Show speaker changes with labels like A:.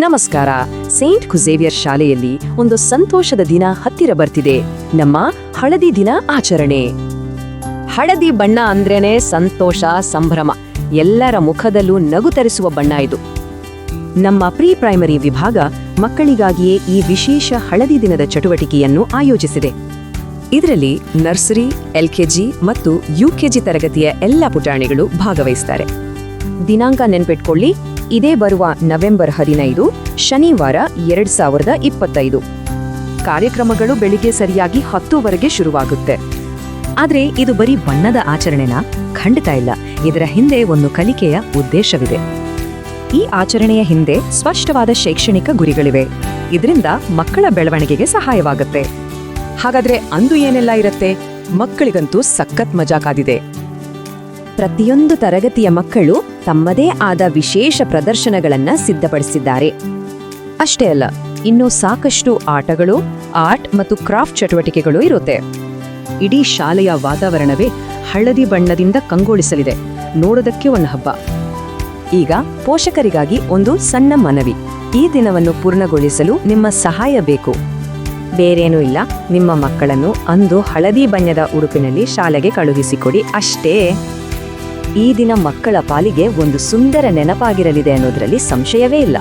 A: ನಮಸ್ಕಾರ. ಸೇಂಟ್ ಖುಝೇವಿಯರ್ ಶಾಲೆಯಲ್ಲಿ ಒಂದು ಸಂತೋಷದ ದಿನ ಹತ್ತಿರ ಬರ್ತಿದೆ. ನಮ್ಮ ಹಳದಿ ದಿನ ಆಚರಣೆ. ಹಳದಿ ಬಣ್ಣ ಅಂದ್ರೇನೆ ಸಂತೋಷ, ಸಂಭ್ರಮ. ಎಲ್ಲರ ಮುಖದಲ್ಲೂ ನಗು ತರಿಸುವ ಬಣ್ಣ ಇದು. ನಮ್ಮ ಪ್ರೀ ಪ್ರೈಮರಿ ವಿಭಾಗ ಮಕ್ಕಳಿಗಾಗಿಯೇ ಈ ವಿಶೇಷ ಹಳದಿ ದಿನದ ಚಟುವಟಿಕೆಯನ್ನು ಆಯೋಜಿಸಿದೆ. ಇದರಲ್ಲಿ ನರ್ಸರಿ, LKG ಮತ್ತು UKG ತರಗತಿಯ ಎಲ್ಲ ಪುಟಾಣಿಗಳು ಭಾಗವಹಿಸುತ್ತಾರೆ. ದಿನಾಂಕ ನೆನ್ಪಿಟ್ಕೊಳ್ಳಿ, ಇದೇ ಬರುವ ನವೆಂಬರ್ 15, ಶನಿವಾರ 2025. ಕಾರ್ಯಕ್ರಮಗಳು ಬೆಳಿಗ್ಗೆ ಸರಿಯಾಗಿ 10ವರೆಗೆ ಶುರುವಾಗುತ್ತೆ. ಆದ್ರೆ ಇದು ಬರೀ ಬಣ್ಣದ ಆಚರಣೆನಾ? ಖಂಡಿತ ಇಲ್ಲ. ಇದರ ಹಿಂದೆ ಒಂದು ಕಲಿಕೆಯ ಉದ್ದೇಶವಿದೆ. ಈ ಆಚರಣೆಯ ಹಿಂದೆ ಸ್ಪಷ್ಟವಾದ ಶೈಕ್ಷಣಿಕ ಗುರಿಗಳಿವೆ. ಇದರಿಂದ ಮಕ್ಕಳ ಬೆಳವಣಿಗೆಗೆ ಸಹಾಯವಾಗುತ್ತೆ. ಹಾಗಾದ್ರೆ ಅಂದು ಏನೆಲ್ಲ ಇರುತ್ತೆ? ಮಕ್ಕಳಿಗಂತೂ ಸಖತ್ ಮಜಾ ಕಾದಿದೆ. ಪ್ರತಿಯೊಂದು ತರಗತಿಯ ಮಕ್ಕಳು ತಮ್ಮದೇ ಆದ ವಿಶೇಷ ಪ್ರದರ್ಶನಗಳನ್ನ ಸಿದ್ಧಪಡಿಸಿದ್ದಾರೆ. ಅಷ್ಟೇ ಅಲ್ಲ, ಇನ್ನೂ ಸಾಕಷ್ಟು ಆಟಗಳು, ಆರ್ಟ್ ಮತ್ತು ಕ್ರಾಫ್ಟ್ ಚಟುವಟಿಕೆಗಳು ಇರುತ್ತೆ. ಇಡೀ ಶಾಲೆಯ ವಾತಾವರಣವೇ ಹಳದಿ ಬಣ್ಣದಿಂದ ಕಂಗೊಳಿಸಲಿದೆ. ನೋಡೋದಕ್ಕೆ ಒಂದು ಹಬ್ಬ. ಈಗ ಪೋಷಕರಿಗಾಗಿ ಒಂದು ಸಣ್ಣ ಮನವಿ. ಈ ದಿನವನ್ನು ಪೂರ್ಣಗೊಳಿಸಲು ನಿಮ್ಮ ಸಹಾಯ ಬೇಕು. ಬೇರೇನೂ ಇಲ್ಲ, ನಿಮ್ಮ ಮಕ್ಕಳನ್ನು ಅಂದು ಹಳದಿ ಬಣ್ಣದ ಉಡುಪಿನಲ್ಲಿ ಶಾಲೆಗೆ ಕಳುಹಿಸಿಕೊಡಿ ಅಷ್ಟೇ. ಈ ದಿನ ಮಕ್ಕಳ ಪಾಲಿಗೆ ಒಂದು ಸುಂದರ ನೆನಪಾಗಿರಲಿದೆ ಅನ್ನೋದರಲ್ಲಿ ಸಂಶಯವೇ ಇಲ್ಲ.